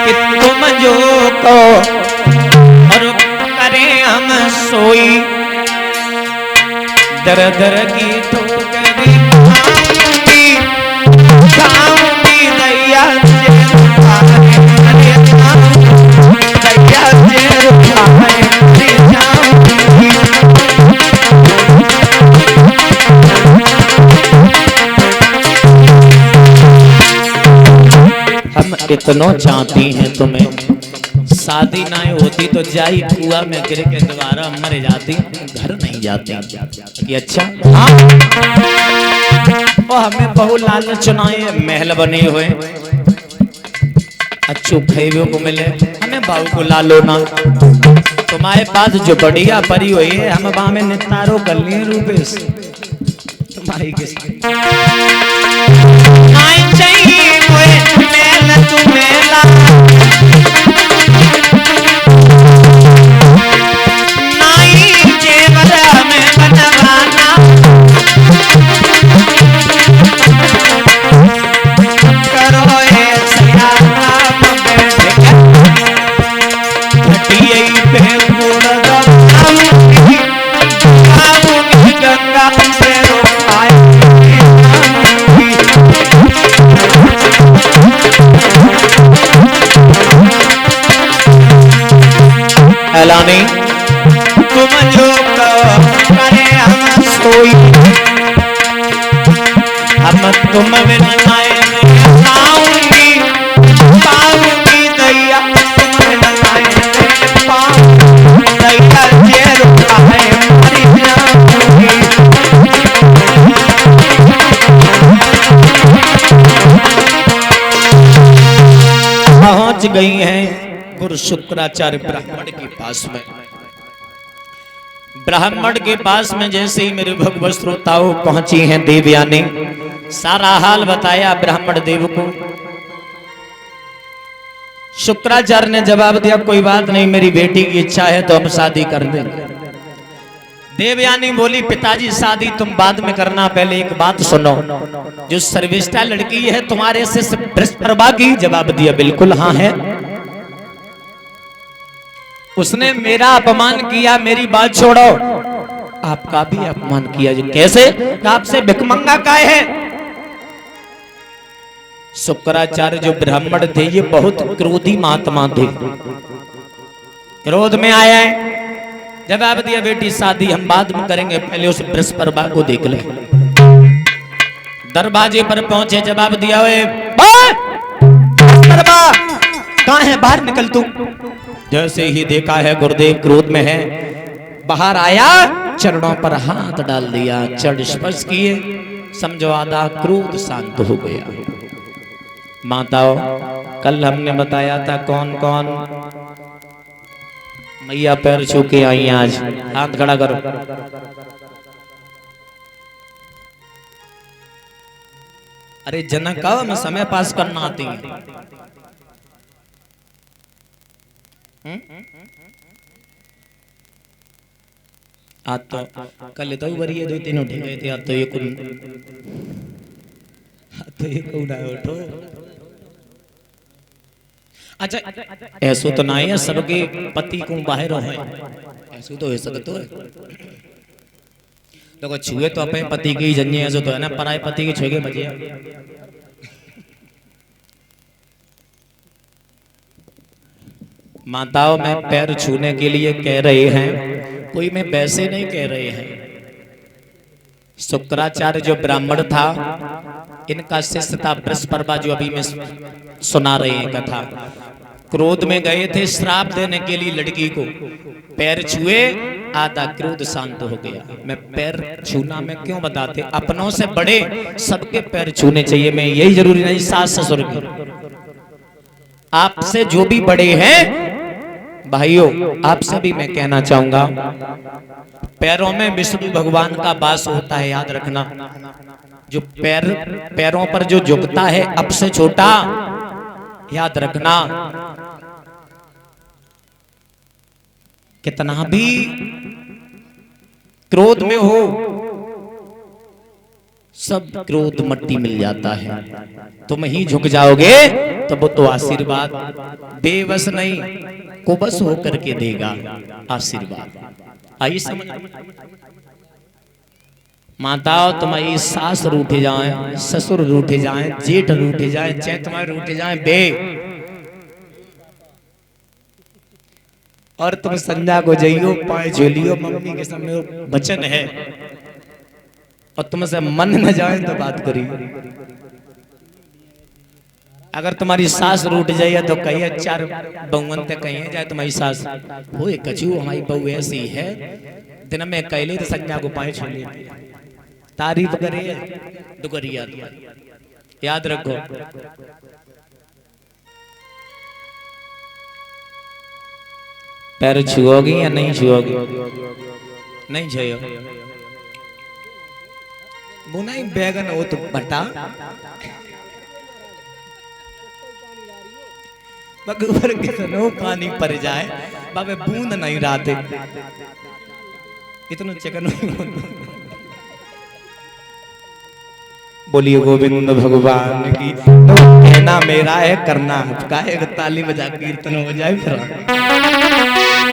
कि तुम जो को और करें हम सोई, दर दर की ठोकरी खाऊंगी दैया से रुखाए, दैया से रुखाए जाऊंगी। हम इतना चाहती हैं तुम्हें, शादी ना होती तो जाई कुआ में गिर के दोबारा मर जाती, घर नहीं जाती। कि अच्छा हाँ, और हमें बहु लाल चुनाए महल बने हुए, अच्छू खेबे को मिले, हमें बहु को लालो ना। तुम्हारे पास जो बढ़िया परी हुई है, हम वहां में नितारो कर लिए रूपेश तुम्हारी किसकी आई चाहिए मेल तुम्हें ला, नाई जेवर में बनवाना, करो ऐसा आप बैठ के घटिए पे गुड़ दबाऊंगी, आऊंगी गंगा से रोकाए ऐलानी तुम जो करे हम सोई, हम तुम बिन आए आऊंगी, पाऊंगी दैया तुम बिन आए पाऊंगी, दैया जे रुखाए मरी जाऊंगी। पहुंच गई हैं गुरु शुक्राचार्य ब्राह्मण के पास में। ब्राह्मण के पास में जैसे ही मेरे भगवत श्रोताओं पहुंची हैं देविया ने सारा हाल बताया ब्राह्मण देव को। शुक्राचार्य ने जवाब दिया कोई बात नहीं, मेरी बेटी की इच्छा है तो हम शादी कर देंगे। देवयानी बोली पिताजी शादी तुम बाद में करना, पहले एक बात सुनो, जो सर्विष्ठा लड़की है तुम्हारे से बृहस्पति की? जवाब दिया बिल्कुल हाँ है। उसने मेरा अपमान किया, मेरी बात छोड़ो, आपका भी अपमान किया। कैसे? आपसे भिखमंगा काहे है? शुक्राचार्य जो ब्राह्मण थे ये बहुत क्रोधी महात्मा थे, क्रोध में आया है। जवाब दिया बेटी शादी हम बाद में करेंगे, पहले उस बृहस्पति को देख ले। दरवाजे पर पहुंचे, जवाब दिया कहां है, बाहर निकल तू। जैसे ही देखा है गुरुदेव क्रोध में है, बाहर आया, चरणों पर हाथ डाल दिया, चरण स्पर्श किए, समझो आधा क्रोध शांत हो गया। माताओं कल हमने बताया था कौन कौन मैया पैर छू के आई, आज हाथ खड़ा करो। अरे जनक का मैं समय पास करना आती है। आज तो कल तो बरी है, 2-3 उठ गए थे, आज तो ये उठो। अच्छा ऐसो तो नहीं है सबके पति को बाहर हो, ऐसो तो हो सकते है। देखो छुए तो अपने पति की जन्य ऐसो तो है ना, पराए पति के छुए बजे। माताओं में पैर छूने के लिए कह रहे हैं, कोई में वैसे नहीं कह रहे हैं। शुक्राचार्य जो ब्राह्मण था, इनका शिष्य था बृहस्पति, जो अभी मैं सुना रहे हैं कथा। क्रोध में गए थे श्राप देने के लिए लड़की को, पैर छुए, आधा क्रोध शांत हो गया। मैं पैर छूना में क्यों बताते, अपनों से बड़े सबके पैर छूने चाहिए। मैं यही जरूरी नहीं सास ससुर की, आपसे जो भी बड़े हैं भाइयों, आपसे भी मैं कहना चाहूंगा, पैरों में विष्णु भगवान का वास होता है, याद रखना। जो पैरों पर जो झुकता है अब से छोटा, याद रखना। कितना भी क्रोध में हो, सब क्रोध मट्टी मिल जाता है। तुम ही झुक जाओगे तो वो तो आशीर्वाद बेबस नहीं कुबस होकर के देगा आशीर्वाद। आई समझ। माताओं तुम्हारी सास रूठे जाए, ससुर रूठे जाए, जेठ रूठे जाए, चाहे तुम्हारे रूठे जाए बे, और तुम संध्या को जाइयो पाए झोलियो मम्मी के सामने वचन है, और तुमसे मन न जाए तो बात करिए। अगर तुम्हारी सास रूठ जाए तो कहिए चार बहुवन तक कहिए जाए तुम्हारी सास हो कछू हमारी बहू ऐसी है, दिन में कैले तो संज्ञा को पाए छोड़ लेती है, तारीफ करे दुगरिया। याद रखो पैर छुओगी या नहीं छुओगी? नहीं छुओ। बुनाई बैगन हो तो बटा ऊपर कितनो पानी पड़ जाए बाबे बूंद नहीं राते इतना चिकन। बोलिए गोविंद भगवान की। कहना मेरा है करना आपका है। ताली बजा कीर्तन हो जाए फिर